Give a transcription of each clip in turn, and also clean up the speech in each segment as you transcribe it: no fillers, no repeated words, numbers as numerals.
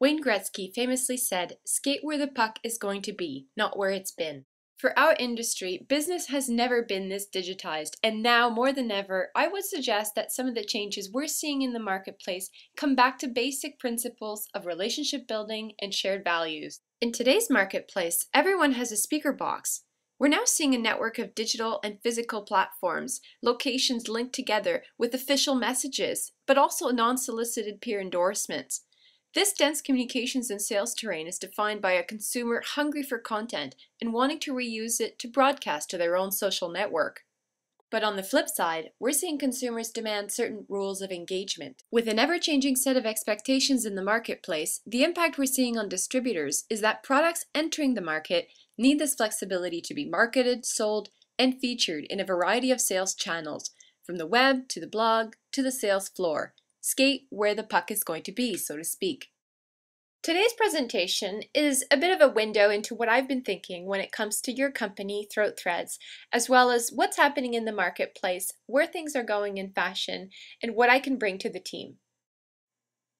Wayne Gretzky famously said, "Skate where the puck is going to be, not where it's been." For our industry, business has never been this digitized, and now more than ever, I would suggest that some of the changes we're seeing in the marketplace come back to basic principles of relationship building and shared values. In today's marketplace, everyone has a speaker box. We're now seeing a network of digital and physical platforms, locations linked together with official messages, but also non-solicited peer endorsements. This dense communications and sales terrain is defined by a consumer hungry for content and wanting to reuse it to broadcast to their own social network. But on the flip side, we're seeing consumers demand certain rules of engagement. With an ever-changing set of expectations in the marketplace, the impact we're seeing on distributors is that products entering the market need this flexibility to be marketed, sold, and featured in a variety of sales channels, from the web to the blog to the sales floor. Skate where the puck is going to be, so to speak. Today's presentation is a bit of a window into what I've been thinking when it comes to your company, Throat Threads, as well as what's happening in the marketplace, where things are going in fashion, and what I can bring to the team.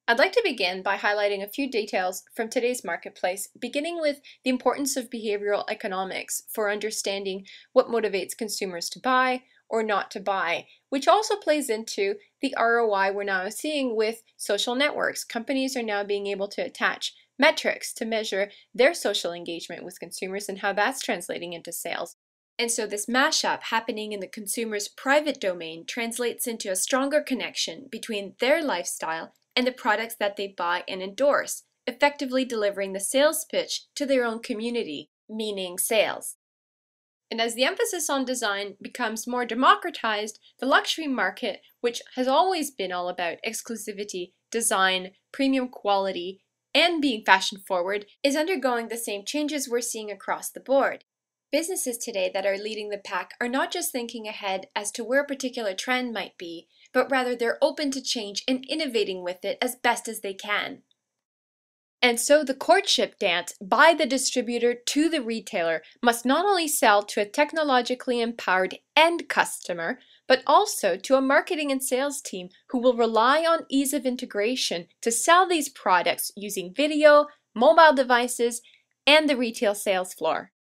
I'd like to begin by highlighting a few details from today's marketplace, beginning with the importance of behavioral economics for understanding what motivates consumers to buy or not to buy, which also plays into the ROI we're now seeing with social networks. Companies are now being able to attach metrics to measure their social engagement with consumers and how that's translating into sales. And so this mashup happening in the consumer's private domain translates into a stronger connection between their lifestyle and the products that they buy and endorse, effectively delivering the sales pitch to their own community, meaning sales. And as the emphasis on design becomes more democratized, the luxury market, which has always been all about exclusivity, design, premium quality, and being fashion forward, is undergoing the same changes we're seeing across the board. Businesses today that are leading the pack are not just thinking ahead as to where a particular trend might be, but rather they're open to change and innovating with it as best as they can. And so the courtship dance by the distributor to the retailer must not only sell to a technologically empowered end customer, but also to a marketing and sales team who will rely on ease of integration to sell these products using video, mobile devices, and the retail sales floor.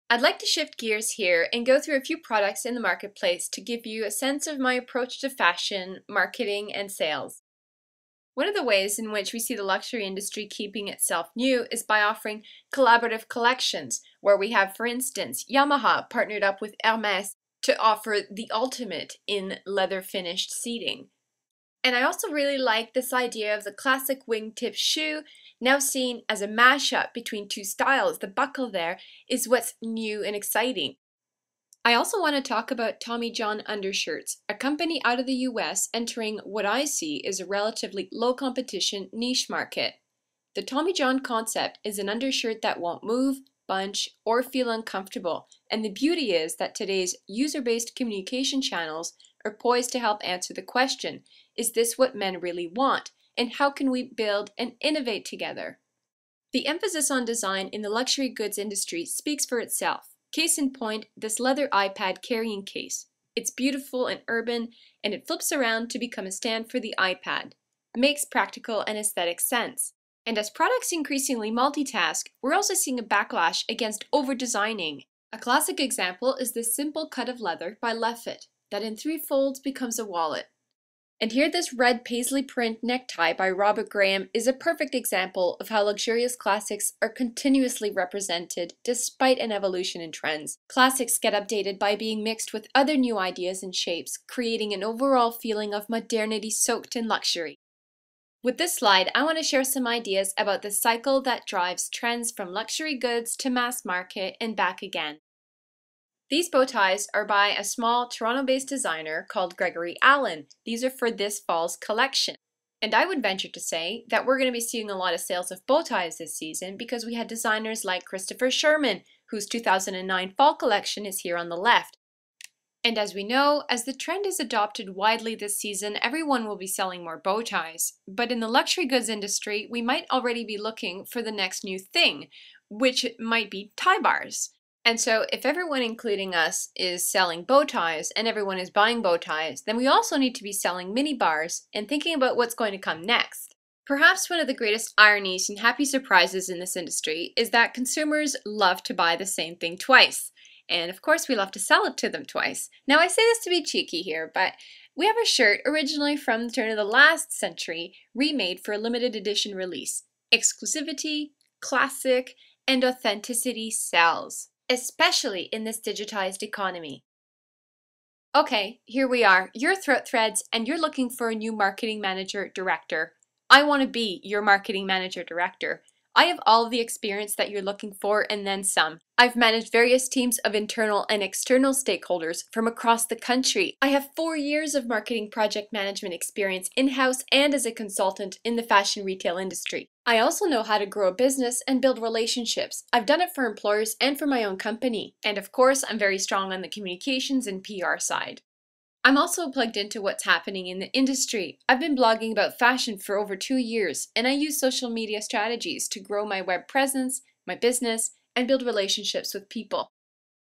I'd like to shift gears here and go through a few products in the marketplace to give you a sense of my approach to fashion, marketing, and sales. One of the ways in which we see the luxury industry keeping itself new is by offering collaborative collections, where we have, for instance, Yamaha partnered up with Hermes to offer the ultimate in leather-finished seating. And I also really like this idea of the classic wingtip shoe, now seen as a mashup between two styles. The buckle there is what's new and exciting. I also want to talk about Tommy John undershirts, a company out of the US entering what I see is a relatively low competition niche market. The Tommy John concept is an undershirt that won't move, bunch, or feel uncomfortable, and the beauty is that today's user-based communication channels are poised to help answer the question, is this what men really want, and how can we build and innovate together? The emphasis on design in the luxury goods industry speaks for itself. Case in point, this leather iPad carrying case. It's beautiful and urban, and it flips around to become a stand for the iPad. Makes practical and aesthetic sense. And as products increasingly multitask, we're also seeing a backlash against over-designing. A classic example is this simple cut of leather by Leffit, that in 3 folds becomes a wallet. And here this red paisley print necktie by Robert Graham is a perfect example of how luxurious classics are continuously represented despite an evolution in trends. Classics get updated by being mixed with other new ideas and shapes, creating an overall feeling of modernity soaked in luxury. With this slide, I want to share some ideas about the cycle that drives trends from luxury goods to mass market and back again. These bow ties are by a small Toronto-based designer called Gregory Allen. These are for this fall's collection. And I would venture to say that we're going to be seeing a lot of sales of bow ties this season because we had designers like Christopher Sherman, whose 2009 fall collection is here on the left. And as we know, as the trend is adopted widely this season, everyone will be selling more bow ties. But in the luxury goods industry, we might already be looking for the next new thing, which might be tie bars. And so if everyone, including us, is selling bow ties and everyone is buying bow ties, then we also need to be selling mini bars and thinking about what's going to come next. Perhaps one of the greatest ironies and happy surprises in this industry is that consumers love to buy the same thing twice. And of course, we love to sell it to them twice. Now, I say this to be cheeky here, but we have a shirt originally from the turn of the last century, remade for a limited edition release. Exclusivity, classic, and authenticity sells, especially in this digitized economy. Okay, here we are, your Throat Threads, and you're looking for a new marketing manager director. I want to be your marketing manager director. I have all of the experience that you're looking for and then some. I've managed various teams of internal and external stakeholders from across the country. I have 4 years of marketing project management experience in-house and as a consultant in the fashion retail industry. I also know how to grow a business and build relationships. I've done it for employers and for my own company. And of course, I'm very strong on the communications and PR side. I'm also plugged into what's happening in the industry. I've been blogging about fashion for over 2 years, and I use social media strategies to grow my web presence, my business, and build relationships with people.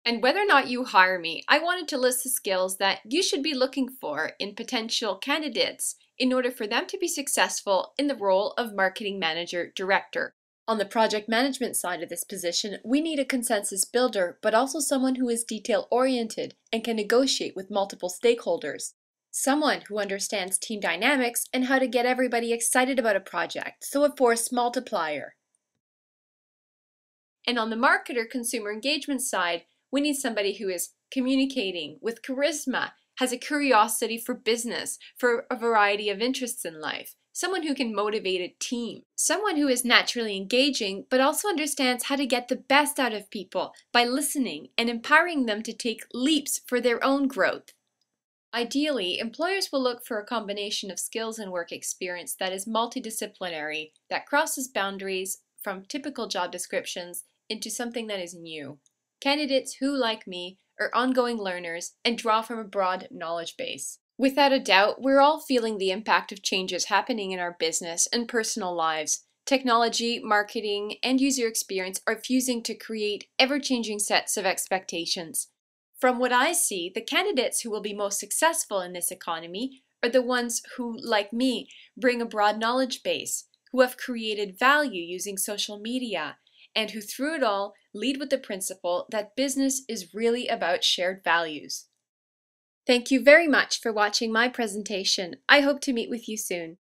And whether or not you hire me, I wanted to list the skills that you should be looking for in potential candidates in order for them to be successful in the role of marketing manager director. On the project management side of this position, we need a consensus builder, but also someone who is detail-oriented and can negotiate with multiple stakeholders. Someone who understands team dynamics and how to get everybody excited about a project, so a force multiplier. And on the marketer consumer engagement side, we need somebody who is communicating with charisma, has a curiosity for business, for a variety of interests in life. Someone who can motivate a team. Someone who is naturally engaging, but also understands how to get the best out of people by listening and empowering them to take leaps for their own growth. Ideally, employers will look for a combination of skills and work experience that is multidisciplinary, that crosses boundaries from typical job descriptions into something that is new. Candidates who, like me, are ongoing learners and draw from a broad knowledge base. Without a doubt, we're all feeling the impact of changes happening in our business and personal lives. Technology, marketing, and user experience are fusing to create ever-changing sets of expectations. From what I see, the candidates who will be most successful in this economy are the ones who, like me, bring a broad knowledge base, who have created value using social media, and who through it all lead with the principle that business is really about shared values. Thank you very much for watching my presentation. I hope to meet with you soon.